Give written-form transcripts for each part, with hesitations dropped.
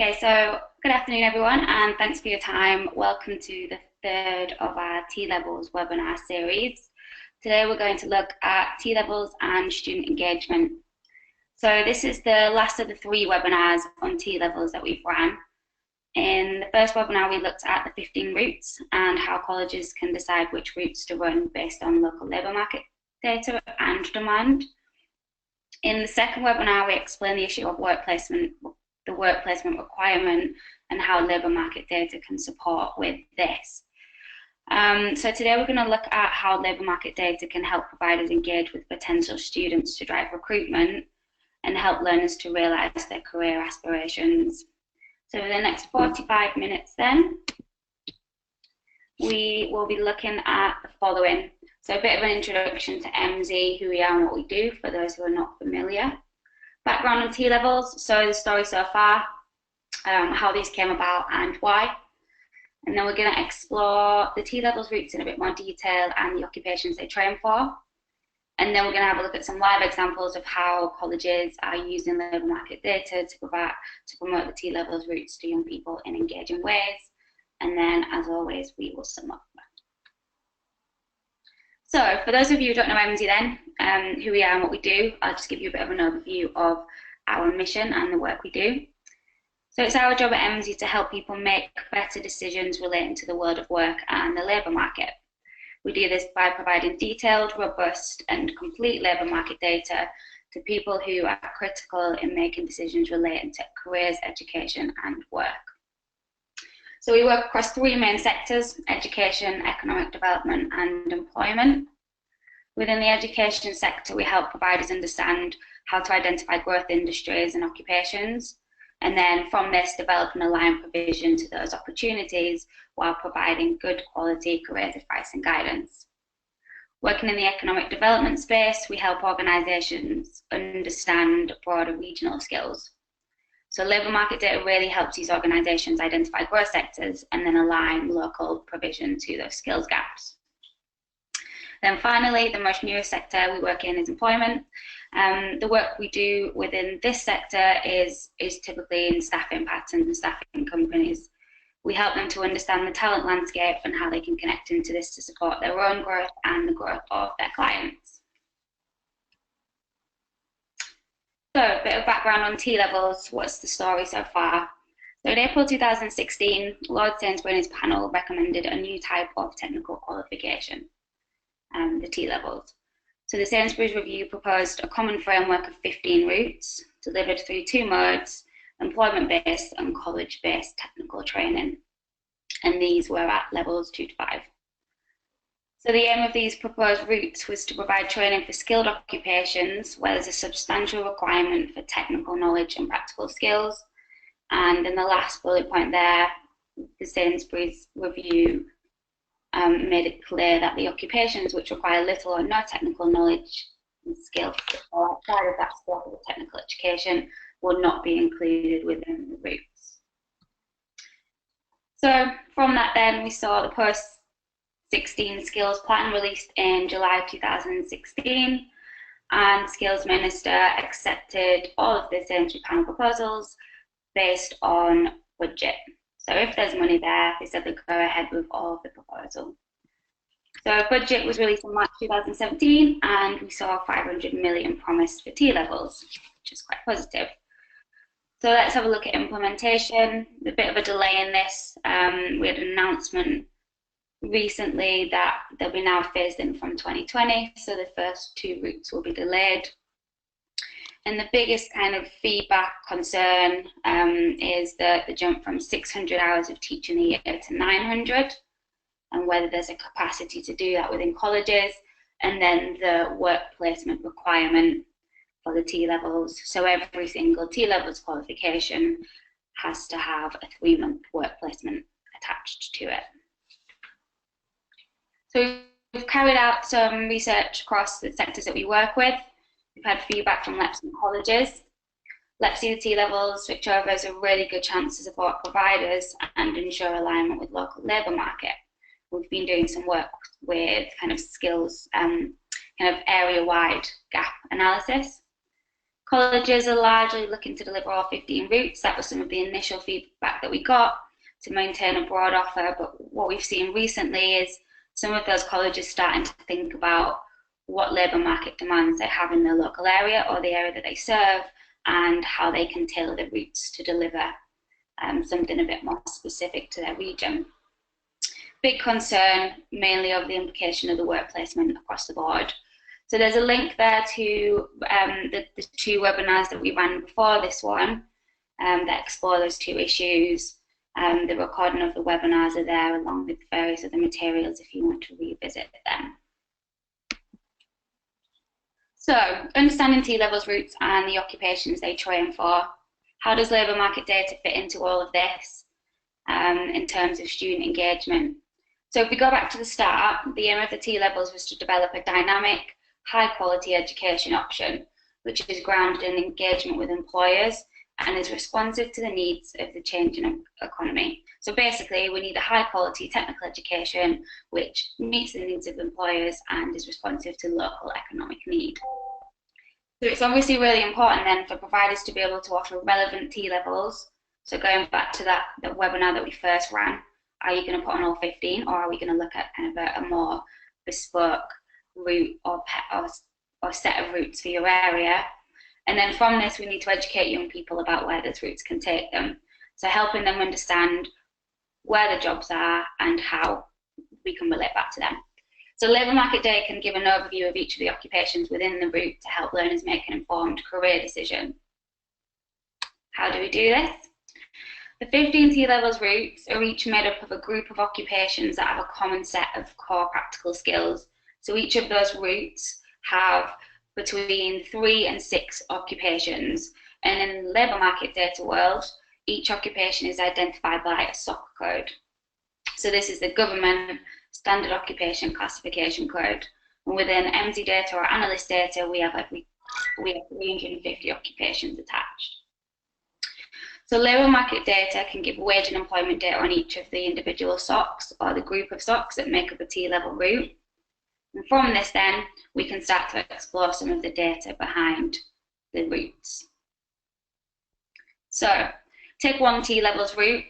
Okay, so good afternoon everyone and thanks for your time. Welcome to the third of our T-Levels webinar series. Today we're going to look at T-Levels and student engagement. So this is the last of the three webinars on T-Levels that we've run. In the first webinar we looked at the 15 routes and how colleges can decide which routes to run based on local labour market data and demand. In the second webinar we explained the issue of work placement, the work placement requirement, and how labour market data can support with this. So today we're going to look at how labour market data can help providers engage with potential students to drive recruitment and help learners to realise their career aspirations. So in the next 45 minutes then, we will be looking at the following. So a bit of an introduction to Emsi, who we are and what we do, for those who are not familiar. Background on T-Levels, so the story so far, how these came about and why. And then we're going to explore the T-Levels routes in a bit more detail and the occupations they train for. And then we're going to have a look at some live examples of how colleges are using labour market data to promote the T-Levels routes to young people in engaging ways. And then, as always, we will sum up. So, for those of you who don't know Emsi then, who we are and what we do, I'll just give you a bit of an overview of our mission and the work we do. So it's our job at Emsi to help people make better decisions relating to the world of work and the labour market. We do this by providing detailed, robust and complete labour market data to people who are critical in making decisions relating to careers, education and work. So we work across three main sectors: education, economic development and employment. Within the education sector, we help providers understand how to identify growth industries and occupations, and then from this develop and align provision to those opportunities while providing good quality careers advice and guidance. Working in the economic development space, we help organisations understand broader regional skills. So labour market data really helps these organisations identify growth sectors and then align local provision to those skills gaps. Then finally, the most newest sector we work in is employment. The work we do within this sector is typically in staffing patterns and staffing companies. We help them to understand the talent landscape and how they can connect into this to support their own growth and the growth of their clients. So a bit of background on T-Levels. What's the story so far? So in April 2016, Lord Sainsbury and his panel recommended a new type of technical qualification, the T-Levels. So the Sainsbury's review proposed a common framework of 15 routes delivered through two modes: employment-based and college-based technical training. And these were at levels 2 to 5. So the aim of these proposed routes was to provide training for skilled occupations where there's a substantial requirement for technical knowledge and practical skills. And in the last bullet point there, the Sainsbury's review made it clear that the occupations which require little or no technical knowledge and skill or outside of that scope of technical education will not be included within the routes. So from that then we saw the post-16 skills plan released in July 2016, and Skills Minister accepted all of the Sainsbury panel proposals based on budget. So if there's money there, they said they'd go ahead with all of the proposal. So a budget was released in March 2017 and we saw 500 million promised for T-Levels, which is quite positive. So let's have a look at implementation. A bit of a delay in this. We had an announcement recently that they'll be now phased in from 2020, so the first two routes will be delayed. And the biggest kind of feedback concern is the jump from 600 hours of teaching a year to 900, and whether there's a capacity to do that within colleges, and then the work placement requirement for the T-Levels. So every single T-Levels qualification has to have a 3-month work placement attached to it. So we've carried out some research across the sectors that we work with. We've had feedback from LEPs and colleges. LEPs see the T-Levels switch over as a really good chance to support providers and ensure alignment with local labour market. We've been doing some work with kind of skills, kind of area-wide gap analysis. Colleges are largely looking to deliver all 15 routes. That was some of the initial feedback that we got, to maintain a broad offer. But what we've seen recently is some of those colleges starting to think about what labour market demands they have in their local area or the area that they serve, and how they can tailor the routes to deliver something a bit more specific to their region. Big concern mainly over the implication of the work placement across the board. So there's a link there to the two webinars that we ran before this one that explore those two issues. The recording of the webinars are there along with various other materials if you want to revisit them. So, understanding T-levels routes and the occupations they train for. How does labour market data fit into all of this in terms of student engagement? So if we go back to the start, the aim of the T-levels was to develop a dynamic, high-quality education option, which is grounded in engagement with employers and is responsive to the needs of the changing economy. So basically, we need a high-quality technical education which meets the needs of employers and is responsive to local economic need. So it's obviously really important then for providers to be able to offer relevant T-levels. So going back to that webinar that we first ran, are you going to put on all 15, or are we going to look at kind of a more bespoke route or set of routes for your area? And then from this, we need to educate young people about where those routes can take them. So helping them understand where the jobs are and how we can relate back to them. So labour market data can give an overview of each of the occupations within the route to help learners make an informed career decision. How do we do this? The 15 T-levels routes are each made up of a group of occupations that have a common set of core practical skills. So each of those routes have between 3 and 6 occupations. And in the labour market data world, each occupation is identified by a SOC code. So this is the government standard occupation classification code. And within Emsi data or analyst data, we have 350 occupations attached. So labour market data can give wage and employment data on each of the individual SOCs or the group of SOCs that make up a T-level route. And from this then, we can start to explore some of the data behind the routes. So take one T-levels route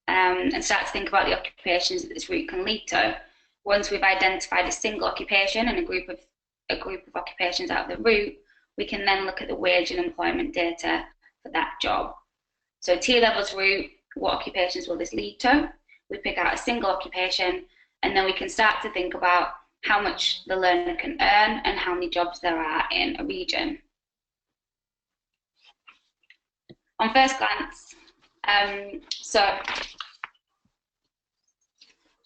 and start to think about the occupations that this route can lead to. Once we've identified a single occupation and a group of occupations out of the route, we can then look at the wage and employment data for that job. So T-levels route, what occupations will this lead to? We pick out a single occupation, and then we can start to think about how much the learner can earn and how many jobs there are in a region. On first glance, so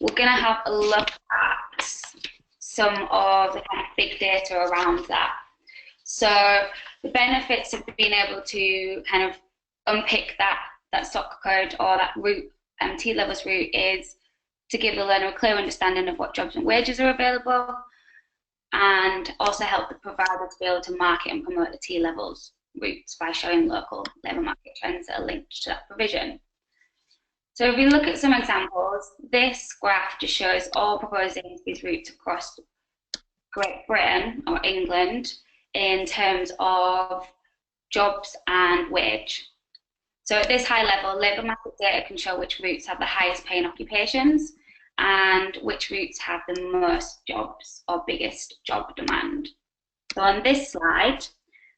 we're going to have a look at some of the kind of big data around that. So the benefits of being able to kind of unpick that SOC code or that route, T-levels route, is to give the learner a clear understanding of what jobs and wages are available, and also help the provider to be able to market and promote the T-levels routes by showing local labour market trends that are linked to that provision. So if we look at some examples, this graph just shows all proposed agencies routes across Great Britain or England in terms of jobs and wage. So at this high level, labour market data can show which routes have the highest paying occupations and which routes have the most jobs or biggest job demand. So on this slide,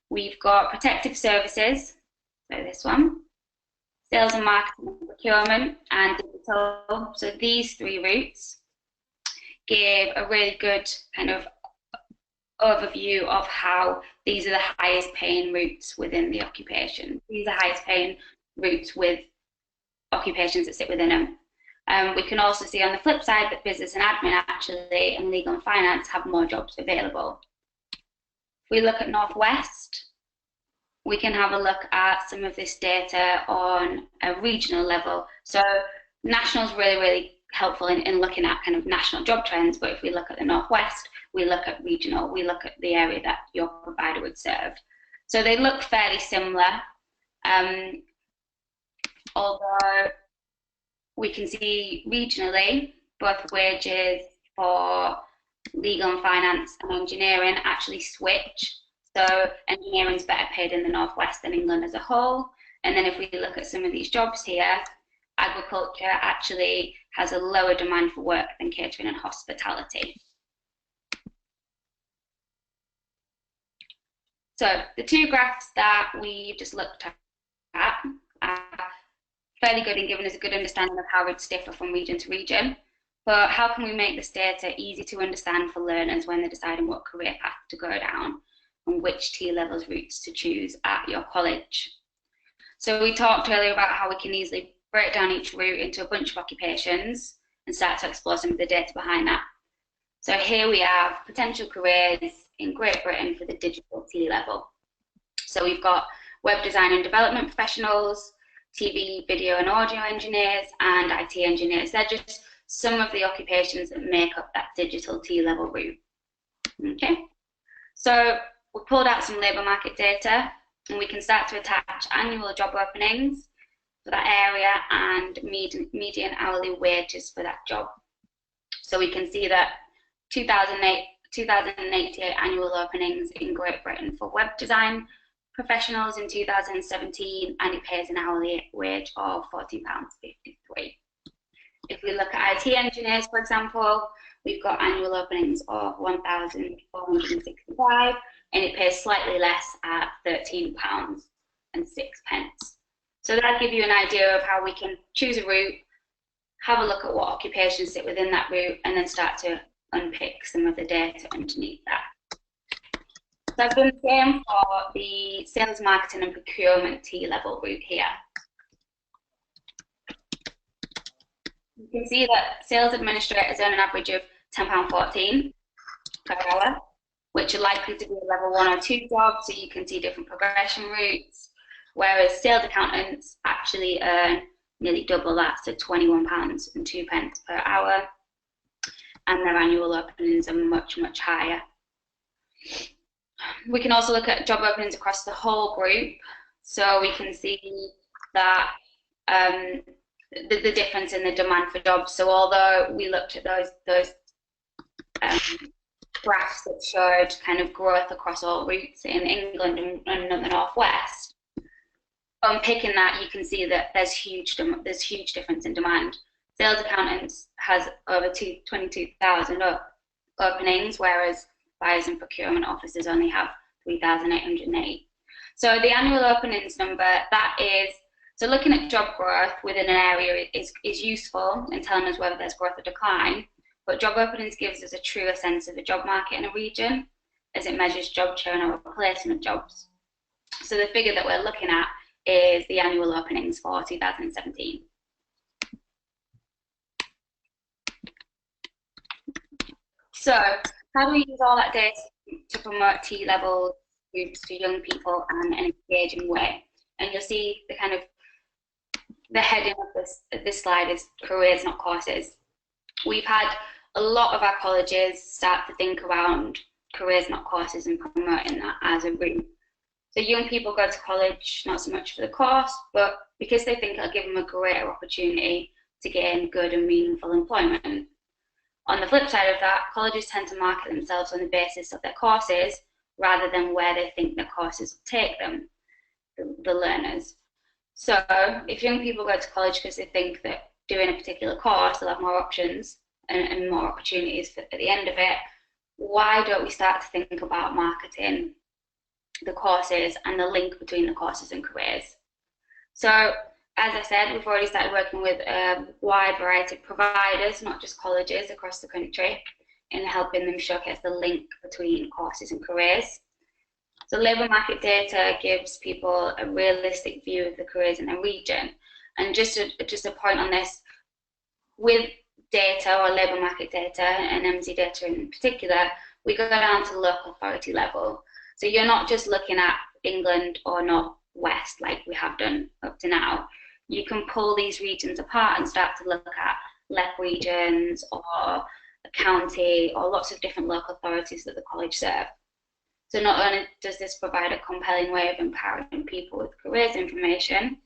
we've got protective services, so this one, sales and marketing, procurement, and digital. So these 3 routes give a really good kind of overview of how these are the highest paying routes within the occupation. These are highest paying routes with occupations that sit within them. We can also see on the flip side that business and admin actually and legal and finance have more jobs available. If we look at Northwest, we can have a look at some of this data on a regional level. So national is really, really helpful in looking at kind of national job trends, but if we look at the Northwest, we look at regional, we look at the area that your provider would serve. So they look fairly similar, although we can see regionally both wages for legal and finance and engineering actually switch. So engineering's better paid in the Northwest than England as a whole. And then if we look at some of these jobs here, agriculture actually has a lower demand for work than catering and hospitality. So the two graphs that we just looked at are fairly good in giving us a good understanding of how routes differ from region to region. But how can we make this data easy to understand for learners when they're deciding what career path to go down and which T-levels routes to choose at your college? So we talked earlier about how we can easily break down each route into a bunch of occupations and start to explore some of the data behind that. So here we have potential careers in Great Britain for the digital T-level. So we've got web design and development professionals, TV, video and audio engineers, and IT engineers. They're just some of the occupations that make up that digital T-level route. Okay, so we pulled out some labour market data, and we can start to attach annual job openings for that area and median hourly wages for that job. So we can see that 2,088 annual openings in Great Britain for web design professionals in 2017, and it pays an hourly wage of £14.53. If we look at IT engineers, for example, we've got annual openings of 1,465, and it pays slightly less at £13.06. So that'll give you an idea of how we can choose a route, have a look at what occupations sit within that route, and then start to unpick some of the data underneath that. So I've done the same for the sales, marketing and procurement T-level route here. You can see that sales administrators earn an average of £10.14 per hour, which are likely to be a level 1 or 2 job, so you can see different progression routes, whereas sales accountants actually earn nearly double that, so £21.02 per hour, and their annual openings are much, much higher. We can also look at job openings across the whole group, so we can see that the difference in the demand for jobs. So although we looked at those graphs that showed kind of growth across all routes in England and the Northwest, unpicking that, you can see that there's huge difference in demand. Sales accountants has over 22,000 openings, whereas buyers and procurement officers only have 3,808. So the annual openings number, that is, so looking at job growth within an area is useful in telling us whether there's growth or decline, but job openings gives us a truer sense of the job market in a region as it measures job churn or replacement jobs. So the figure that we're looking at is the annual openings for 2017. So how do we use all that data to promote T-level groups to young people in an engaging way? And you'll see the kind of the heading of this slide is careers, not courses. We've had a lot of our colleges start to think around careers, not courses, and promoting that as a route. So young people go to college not so much for the course, but because they think it'll give them a greater opportunity to gain good and meaningful employment. On the flip side of that, colleges tend to market themselves on the basis of their courses rather than where they think their courses will take them, the learners. So if young people go to college because they think that doing a particular course, they'll have more options and more opportunities at the end of it, why don't we start to think about marketing the courses and the link between the courses and careers? So as I said, we've already started working with a wide variety of providers, not just colleges across the country, in helping them showcase the link between courses and careers. So labour market data gives people a realistic view of the careers in a region. And just a point on this, with data or labour market data and Emsi data in particular, we go down to local authority level. So you're not just looking at England or Northwest like we have done up to now. You can pull these regions apart and start to look at LEP regions or a county or lots of different local authorities that the college serve. So not only does this provide a compelling way of empowering people with careers information,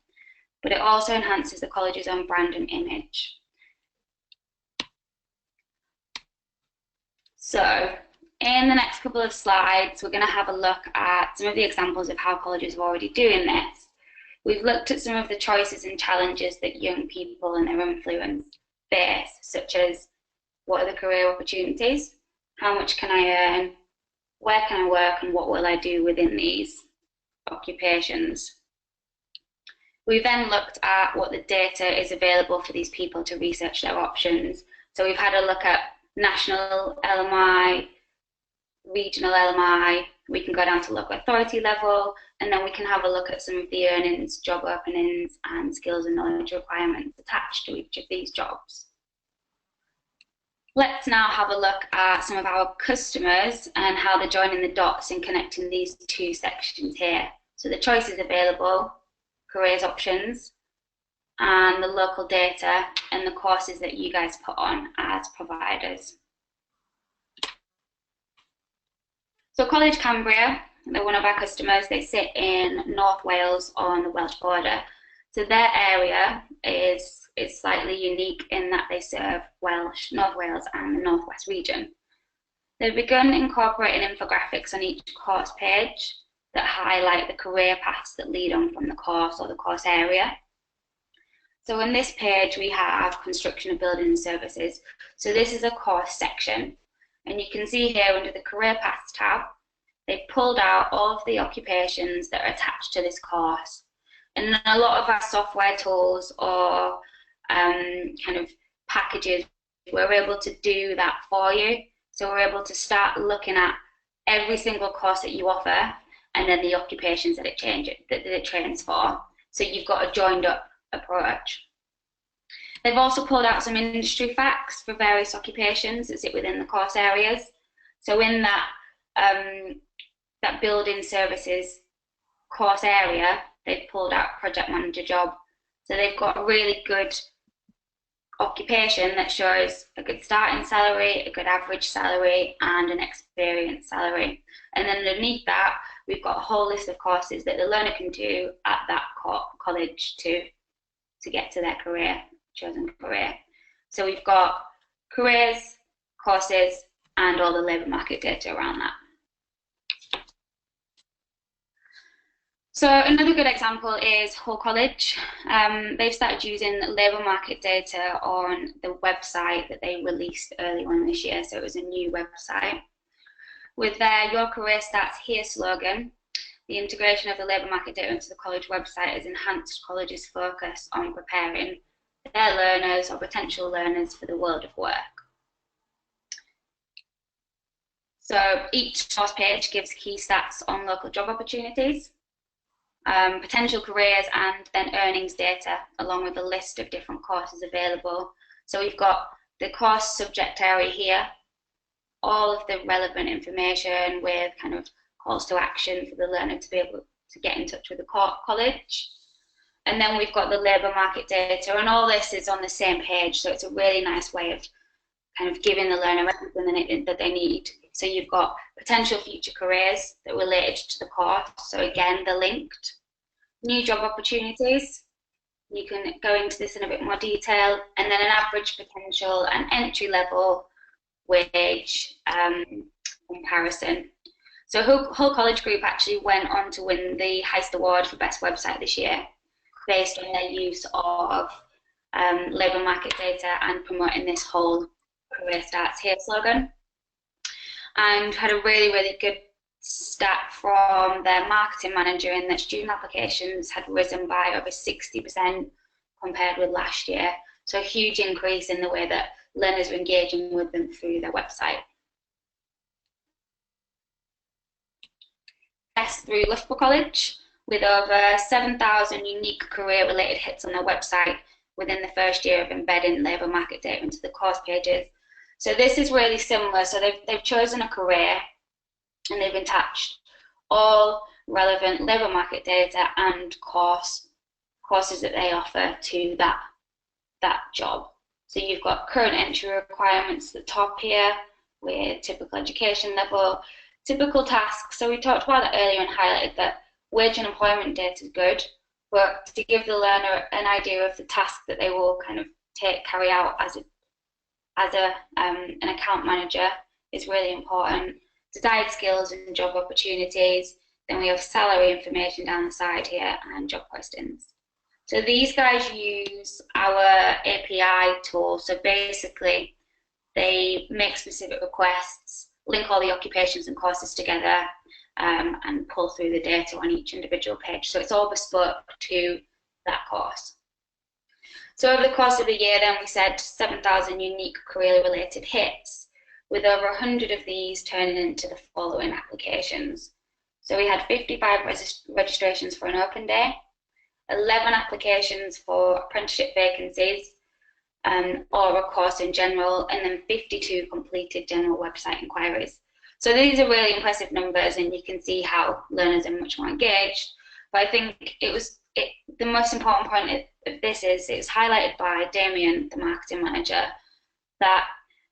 but it also enhances the college's own brand and image. So In the next couple of slides, we're going to have a look at some of the examples of how colleges are already doing this. We've looked at some of the choices and challenges that young people and their influence face, such as what are the career opportunities, how much can I earn, where can I work, and what will I do within these occupations. We then looked at what the data is available for these people to research their options. So we've had a look at national LMI, regional LMI, we can go down to local authority level, and then we can have a look at some of the earnings, job openings, and skills and knowledge requirements attached to each of these jobs. Let's now have a look at some of our customers and how they're joining the dots and connecting these two sections here. So the choices available, careers options, and the local data and the courses that you guys put on as providers. So College Cambria, they're one of our customers. They sit in North Wales on the Welsh border. So their area is slightly unique in that they serve Welsh, North Wales and the North West region. They've begun incorporating infographics on each course page that highlight the career paths that lead on from the course or the course area. So in this page we have construction of building services. So this is a course section. And you can see here under the Career Paths tab, they've pulled out all of the occupations that are attached to this course. And a lot of our software tools or kind of packages, we're able to do that for you. So we're able to start looking at every single course that you offer and then the occupations that it trains for. So you've got a joined up approach. They've also pulled out some industry facts for various occupations that sit within the course areas. So in that, that building services course area, they've pulled out project manager job. So they've got a really good occupation that shows a good starting salary, a good average salary, and an experienced salary. And then underneath that, we've got a whole list of courses that the learner can do at that college to get to their chosen career. So we've got careers, courses, and all the labour market data around that. So another good example is Hull College. They've started using labour market data on the website that they released early on this year, so it was a new website. With their Your Career Starts Here slogan, the integration of the labour market data into the college website has enhanced colleges' focus on preparing their learners or potential learners for the world of work. So each course page gives key stats on local job opportunities, potential careers, and then earnings data, along with a list of different courses available. So we've got the course subject area here, all of the relevant information with kind of calls to action for the learner to be able to get in touch with the college. And then we've got the labour market data, and all this is on the same page, so it's a really nice way of kind of giving the learner everything that they need. So you've got potential future careers that are related to the course, so again, they're linked. New job opportunities, you can go into this in a bit more detail, and then an average potential and entry level wage comparison. So Hull College Group actually went on to win the Heist Award for Best Website this year, based on their use of labour market data and promoting this whole Career Starts Here slogan. And had a really, really good stat from their marketing manager in that student applications had risen by over 60% compared with last year. So a huge increase in the way that learners are engaging with them through their website. Test through Loughborough College, with over 7,000 unique career-related hits on their website within the first year of embedding labour market data into the course pages. So this is really similar. So they've chosen a career and they've attached all relevant labour market data and courses that they offer to that job. So you've got current entry requirements at the top here with typical education level, typical tasks. So we talked about that earlier and highlighted that wage and employment data is good, but to give the learner an idea of the task that they will kind of carry out as an account manager is really important. desired skills and job opportunities. Then we have salary information down the side here and job postings. So these guys use our API tool. So basically, they make specific requests, link all the occupations and courses together, and pull through the data on each individual page. So it's all bespoke to that course. So over the course of the year, then we said 7,000 unique career-related hits, with over 100 of these turning into the following applications. So we had 55 registrations for an open day, 11 applications for apprenticeship vacancies, or a course in general, and then 52 completed general website inquiries. So these are really impressive numbers, and you can see how learners are much more engaged. But I think the most important point of this is it was highlighted by Damien, the marketing manager, that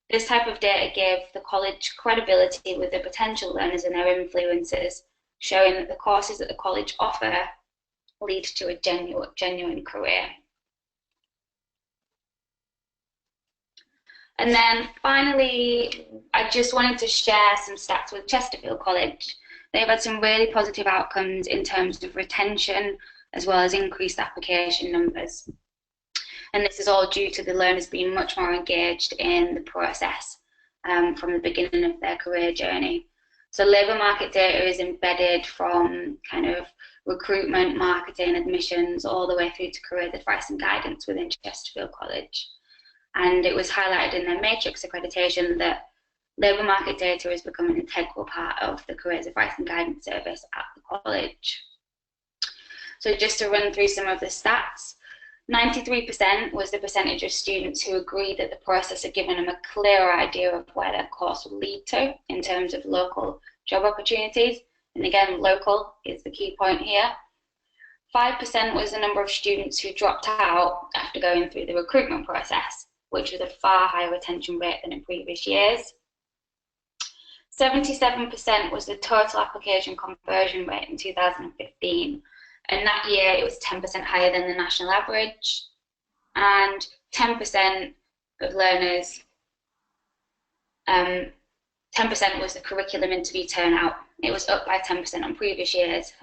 this type of data gave the college credibility with the potential learners and their influences, showing that the courses that the college offer lead to a genuine career. And then finally, I just wanted to share some stats with Chesterfield College. They've had some really positive outcomes in terms of retention as well as increased application numbers. And this is all due to the learners being much more engaged in the process from the beginning of their career journey. So labour market data is embedded from kind of recruitment, marketing, admissions, all the way through to career advice and guidance within Chesterfield College. And it was highlighted in their matrix accreditation that labour market data has become an integral part of the careers advice and guidance service at the college. So just to run through some of the stats, 93% was the percentage of students who agreed that the process had given them a clearer idea of where their course would lead to in terms of local job opportunities. And again, local is the key point here. 5% was the number of students who dropped out after going through the recruitment process, which was a far higher retention rate than in previous years. 77% was the total application conversion rate in 2015. And that year it was 10% higher than the national average. And 10% of learners, 10% was the curriculum interview turnout. It was up by 10% on previous years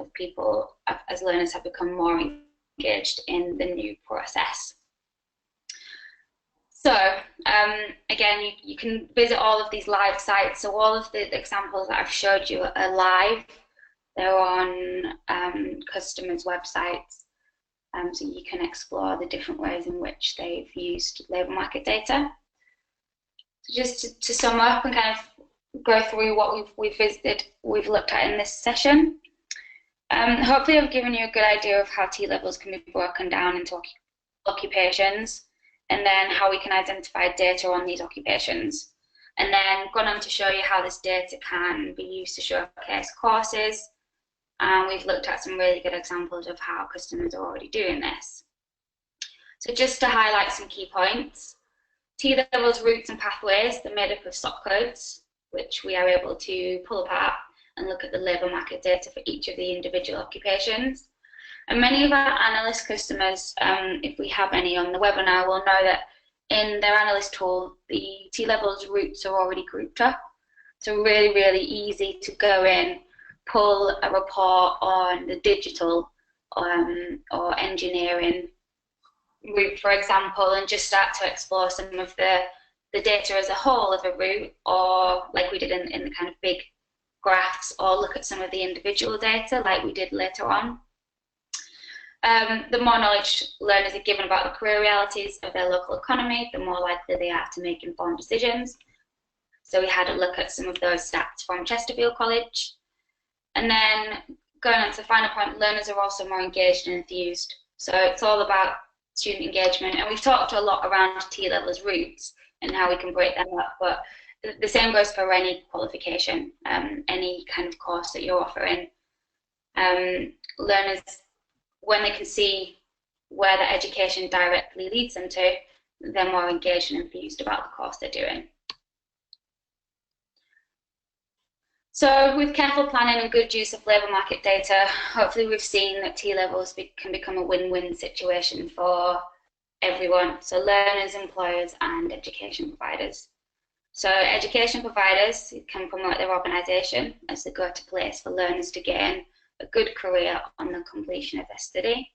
as learners have become more engaged in the new process. So again, you can visit all of these live sites. So all of the examples that I've showed you are live. They're on customers' websites, so you can explore the different ways in which they've used labour market data. So just to sum up and kind of go through what we've looked at in this session. Hopefully I've given you a good idea of how T-levels can be broken down into occupations, and then how we can identify data on these occupations. And then gone on to show you how this data can be used to showcase courses. And we've looked at some really good examples of how customers are already doing this. So just to highlight some key points, T-levels, routes and pathways, they're made up of SOC codes, which we are able to pull apart and look at the labour market data for each of the individual occupations. And many of our analyst customers, if we have any on the webinar, will know that in their analyst tool, the T-levels routes are already grouped up. So really, really easy to go in, pull a report on the digital or engineering route, for example, and just start to explore some of the data as a whole of a route, or like we did in the kind of big graphs, or look at some of the individual data like we did later on. The more knowledge learners are given about the career realities of their local economy, the more likely they are to make informed decisions. So we had a look at some of those stats from Chesterfield College. And then going on to the final point, learners are also more engaged and enthused. So it's all about student engagement. And we've talked a lot around T-levels routes and how we can break them up, but the same goes for any qualification, any kind of course that you're offering. Learners, when they can see where the education directly leads them to, they're more engaged and enthused about the course they're doing. So with careful planning and good use of labour market data, hopefully we've seen that T-levels can become a win-win situation for everyone, so learners, employers and education providers. So education providers can promote their organisation as the go-to place for learners to gain a good career on the completion of their study.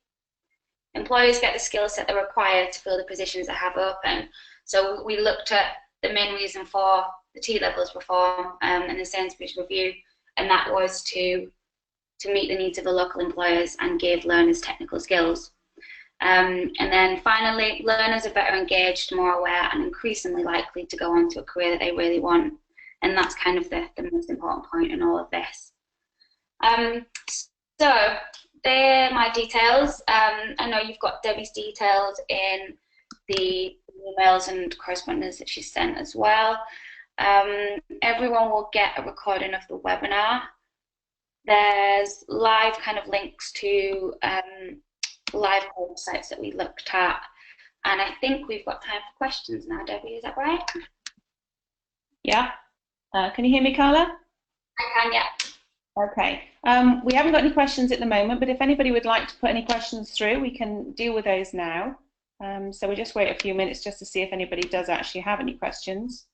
Employers get the skill set they require to fill the positions they have open. So we looked at the main reason for the T-levels reform and the Sainsbury's review, and that was to meet the needs of the local employers and give learners technical skills. And then finally, learners are better engaged, more aware, and increasingly likely to go on to a career that they really want. And that's kind of the most important point in all of this. So they're my details. I know you've got Debbie's details in the emails and correspondence that she sent as well. Everyone will get a recording of the webinar. There's live kind of links to live websites that we looked at, and I think we've got time for questions now. Debbie, is that right? Yeah. Can you hear me, Carla? I can, yeah. Okay. We haven't got any questions at the moment, but if anybody would like to put any questions through, we can deal with those now. So we'll just wait a few minutes just to see if anybody does actually have any questions.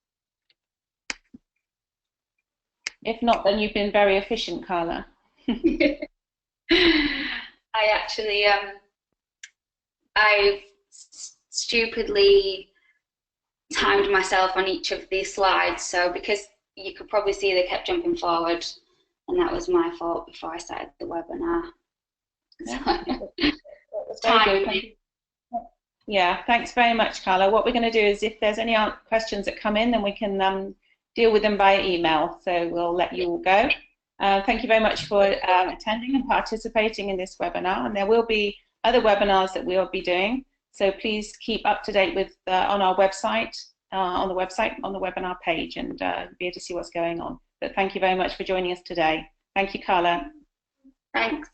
If not, then you've been very efficient, Carla. I actually, I've stupidly timed myself on each of these slides, so because you could probably see they kept jumping forward, and that was my fault before I started the webinar. So, yeah, thanks very much, Carla. What we're going to do is if there's any questions that come in, then we can deal with them by email, so we'll let you all go. Thank you very much for attending and participating in this webinar, and there will be other webinars that we'll be doing, so please keep up to date with on our website, on the webinar page, and be able to see what's going on. But thank you very much for joining us today. Thank you, Carla. Thanks.